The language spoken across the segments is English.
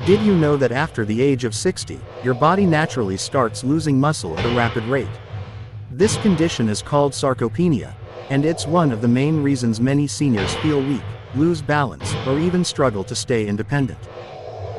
Did you know that after the age of 60, your body naturally starts losing muscle at a rapid rate? This condition is called sarcopenia, and it's one of the main reasons many seniors feel weak, lose balance, or even struggle to stay independent.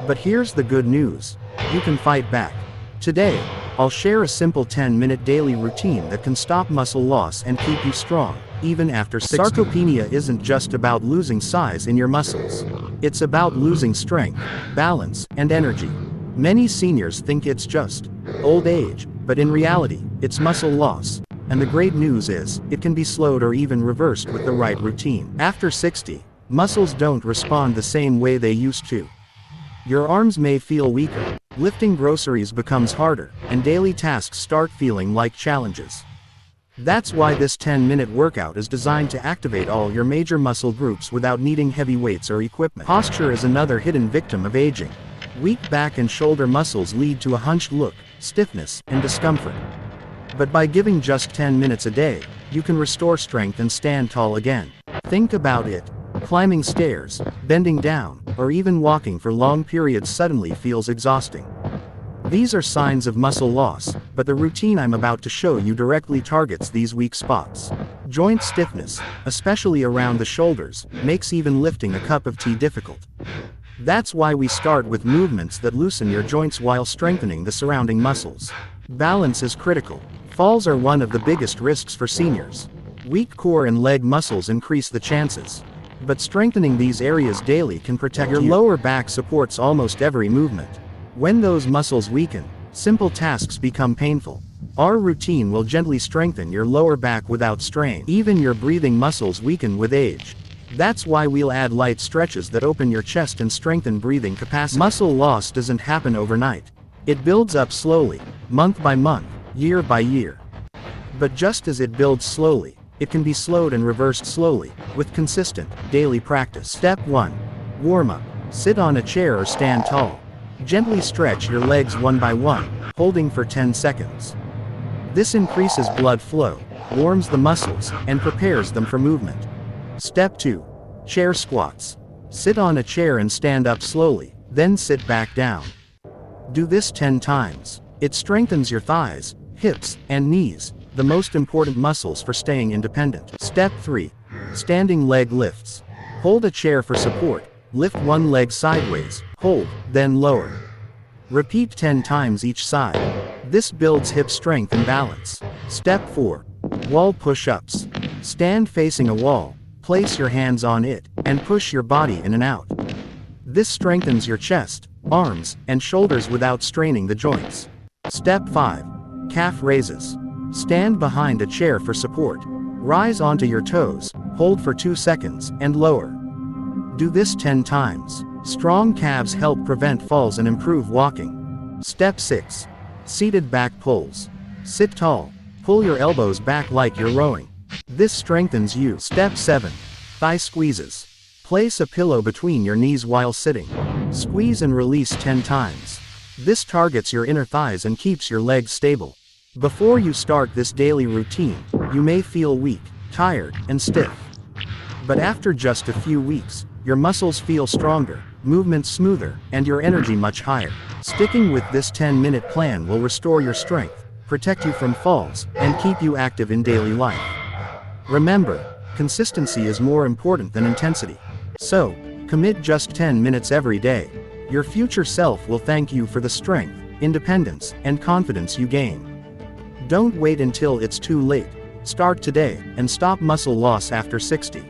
But here's the good news: you can fight back. Today, I'll share a simple 10-minute daily routine that can stop muscle loss and keep you strong, even after 60. Sarcopenia isn't just about losing size in your muscles. It's about losing strength, balance, and energy. Many seniors think it's just old age, but in reality, it's muscle loss. And the great news is, it can be slowed or even reversed with the right routine. After 60, muscles don't respond the same way they used to. Your arms may feel weaker, lifting groceries becomes harder, and daily tasks start feeling like challenges. That's why this 10-minute workout is designed to activate all your major muscle groups without needing heavy weights or equipment. Posture is another hidden victim of aging. Weak back and shoulder muscles lead to a hunched look, stiffness, and discomfort. But by giving just 10 minutes a day, you can restore strength and stand tall again. Think about it. Climbing stairs, bending down, or even walking for long periods suddenly feels exhausting. These are signs of muscle loss, but the routine I'm about to show you directly targets these weak spots. Joint stiffness, especially around the shoulders, makes even lifting a cup of tea difficult. That's why we start with movements that loosen your joints while strengthening the surrounding muscles. Balance is critical. Falls are one of the biggest risks for seniors. Weak core and leg muscles increase the chances. But strengthening these areas daily can protect your lower back supports almost every movement. When those muscles weaken, simple tasks become painful. Our routine will gently strengthen your lower back without strain. Even your breathing muscles weaken with age. That's why we'll add light stretches that open your chest and strengthen breathing capacity. Muscle loss doesn't happen overnight. It builds up slowly, month by month, year by year. But just as it builds slowly, it can be slowed and reversed slowly, with consistent, daily practice. Step 1. Warm up. Sit on a chair or stand tall. Gently stretch your legs one by one, holding for 10 seconds. This increases blood flow, warms the muscles, and prepares them for movement. Step 2. Chair squats. Sit on a chair and stand up slowly, then sit back down. Do this 10 times. It strengthens your thighs, hips, and knees, the most important muscles for staying independent. Step 3. Standing leg lifts. Hold a chair for support, lift one leg sideways, hold, then lower. Repeat 10 times each side. This builds hip strength and balance. Step 4. Wall push-ups. Stand facing a wall, place your hands on it, and push your body in and out. This strengthens your chest, arms, and shoulders without straining the joints. Step 5. Calf raises. Stand behind a chair for support. Rise onto your toes, hold for 2 seconds, and lower. Do this 10 times. Strong calves help prevent falls and improve walking. Step 6. Seated back pulls. Sit tall. Pull your elbows back like you're rowing. This strengthens you. Step 7. Thigh squeezes. Place a pillow between your knees while sitting. Squeeze and release 10 times. This targets your inner thighs and keeps your legs stable. Before you start this daily routine, you may feel weak, tired, and stiff. But after just a few weeks, your muscles feel stronger, movement smoother, and your energy much higher. Sticking with this 10-minute plan will restore your strength, protect you from falls, and keep you active in daily life. Remember, consistency is more important than intensity. So, commit just 10 minutes every day. Your future self will thank you for the strength, independence, and confidence you gain. Don't wait until it's too late. Start today, and stop muscle loss after 60.